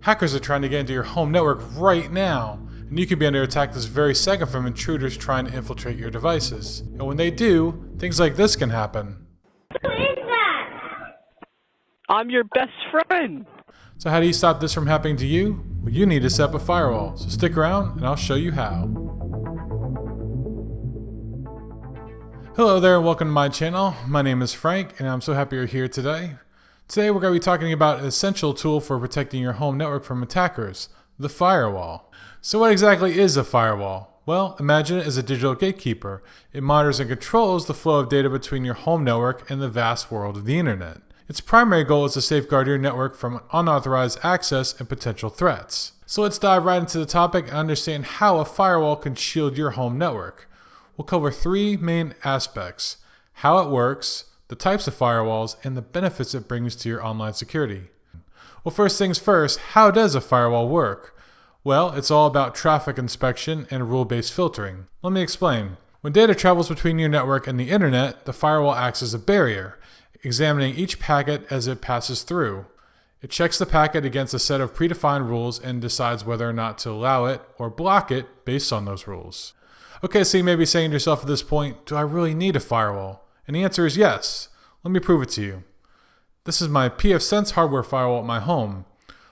Hackers are trying to get into your home network right now, and you could be under attack this very second from intruders trying to infiltrate your devices. And when they do, things like this can happen. Who is that? I'm your best friend. So how do you stop this from happening to you? Well, you need to set up a firewall, so stick around and I'll show you how. Hello there and welcome to my channel. My name is Frank and I'm so happy you're here today. Today we're going to be talking about an essential tool for protecting your home network from attackers, the firewall. So what exactly is a firewall? Well, imagine it as a digital gatekeeper. It monitors and controls the flow of data between your home network and the vast world of the internet. Its primary goal is to safeguard your network from unauthorized access and potential threats. So let's dive right into the topic and understand how a firewall can shield your home network. We'll cover three main aspects: how it works, the types of firewalls, and the benefits it brings to your online security. Well, first things first, how does a firewall work? Well, it's all about traffic inspection and rule-based filtering. Let me explain. When data travels between your network and the internet, the firewall acts as a barrier, examining each packet as it passes through. It checks the packet against a set of predefined rules and decides whether or not to allow it or block it based on those rules. Okay, so you may be saying to yourself at this point, do I really need a firewall? And the answer is yes. Let me prove it to you. This is my pfSense hardware firewall at my home.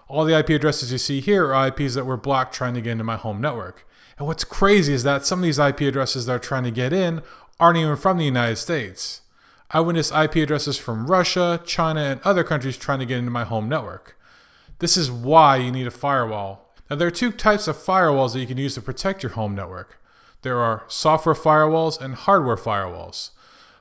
All the IP addresses you see here are IPs that were blocked trying to get into my home network. And what's crazy is that some of these IP addresses that are trying to get in aren't even from the United States. I witnessed IP addresses from Russia, China, and other countries trying to get into my home network. This is why you need a firewall. Now, there are two types of firewalls that you can use to protect your home network. There are software firewalls and hardware firewalls.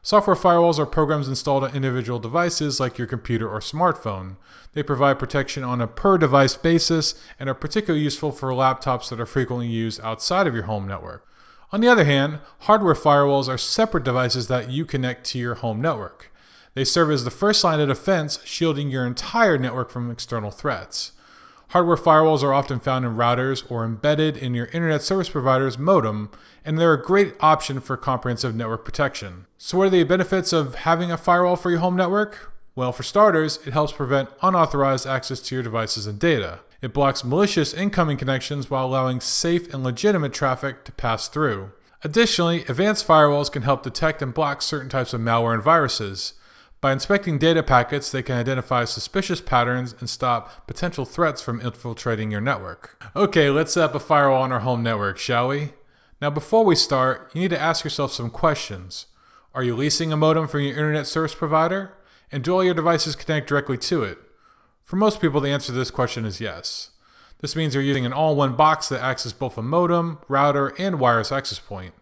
Software firewalls are programs installed on individual devices like your computer or smartphone. They provide protection on a per-device basis and are particularly useful for laptops that are frequently used outside of your home network. On the other hand, hardware firewalls are separate devices that you connect to your home network. They serve as the first line of defense, shielding your entire network from external threats. Hardware firewalls are often found in routers or embedded in your internet service provider's modem, and they're a great option for comprehensive network protection. So what are the benefits of having a firewall for your home network? Well, for starters, it helps prevent unauthorized access to your devices and data. It blocks malicious incoming connections while allowing safe and legitimate traffic to pass through. Additionally, advanced firewalls can help detect and block certain types of malware and viruses. By inspecting data packets, they can identify suspicious patterns and stop potential threats from infiltrating your network. Okay, let's set up a firewall on our home network, shall we? Now, before we start, you need to ask yourself some questions. Are you leasing a modem from your internet service provider? And do all your devices connect directly to it? For most people, the answer to this question is yes. This means you're using an all-in-one box that acts as both a modem, router, and wireless access point.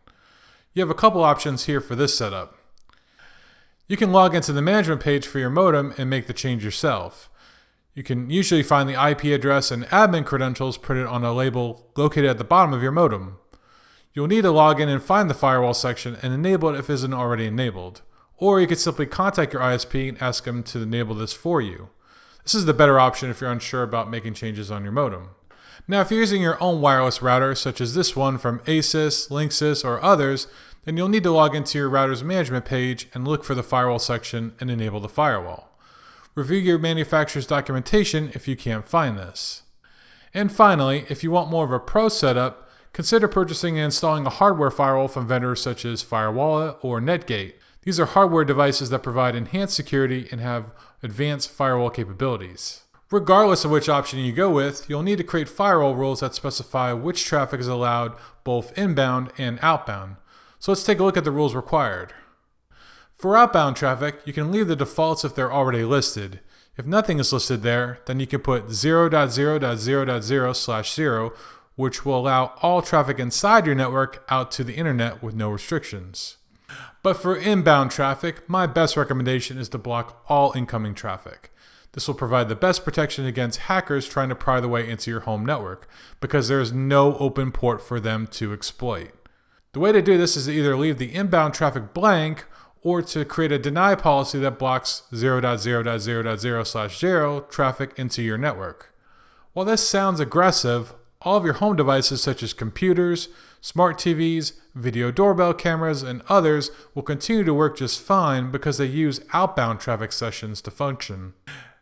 You have a couple options here for this setup. You can log into the management page for your modem and make the change yourself. You can usually find the IP address and admin credentials printed on a label located at the bottom of your modem. You'll need to log in and find the firewall section and enable it if it isn't already enabled. Or you could simply contact your ISP and ask them to enable this for you. This is the better option if you're unsure about making changes on your modem. Now, if you're using your own wireless router, such as this one from Asus, Linksys, or others, then you'll need to log into your router's management page and look for the firewall section and enable the firewall. Review your manufacturer's documentation if you can't find this. And finally, if you want more of a pro setup, consider purchasing and installing a hardware firewall from vendors such as Firewall or Netgate. These are hardware devices that provide enhanced security and have advanced firewall capabilities. Regardless of which option you go with, you'll need to create firewall rules that specify which traffic is allowed both inbound and outbound. So let's take a look at the rules required. For outbound traffic, you can leave the defaults if they're already listed. If nothing is listed there, then you can put 0.0.0.0/0, which will allow all traffic inside your network out to the internet with no restrictions. But for inbound traffic, my best recommendation is to block all incoming traffic. This will provide the best protection against hackers trying to pry their way into your home network, because there is no open port for them to exploit. The way to do this is to either leave the inbound traffic blank or to create a deny policy that blocks 0.0.0.0/0 traffic into your network. While this sounds aggressive, all of your home devices such as computers, smart TVs, video doorbell cameras, and others will continue to work just fine because they use outbound traffic sessions to function.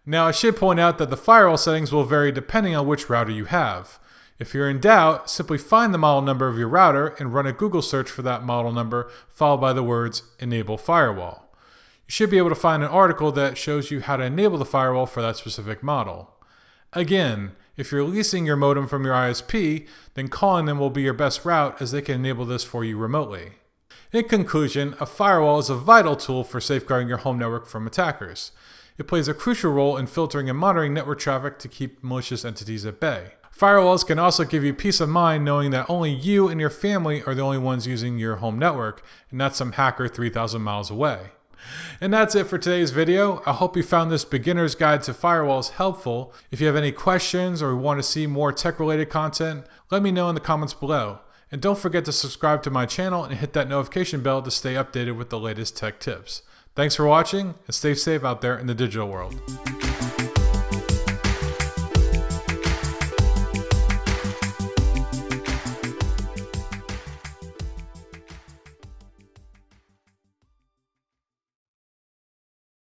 Now I should point out that the firewall settings will vary depending on which router you have. If you're in doubt, simply find the model number of your router and run a Google search for that model number followed by the words enable firewall. You should be able to find an article that shows you how to enable the firewall for that specific model. Again, if you're leasing your modem from your ISP, then calling them will be your best route as they can enable this for you remotely. In conclusion, a firewall is a vital tool for safeguarding your home network from attackers. It plays a crucial role in filtering and monitoring network traffic to keep malicious entities at bay. Firewalls can also give you peace of mind knowing that only you and your family are the only ones using your home network, and not some hacker 3,000 miles away. And that's it for today's video. I hope you found this beginner's guide to firewalls helpful. If you have any questions or want to see more tech-related content, let me know in the comments below. And don't forget to subscribe to my channel and hit that notification bell to stay updated with the latest tech tips. Thanks for watching, and stay safe out there in the digital world.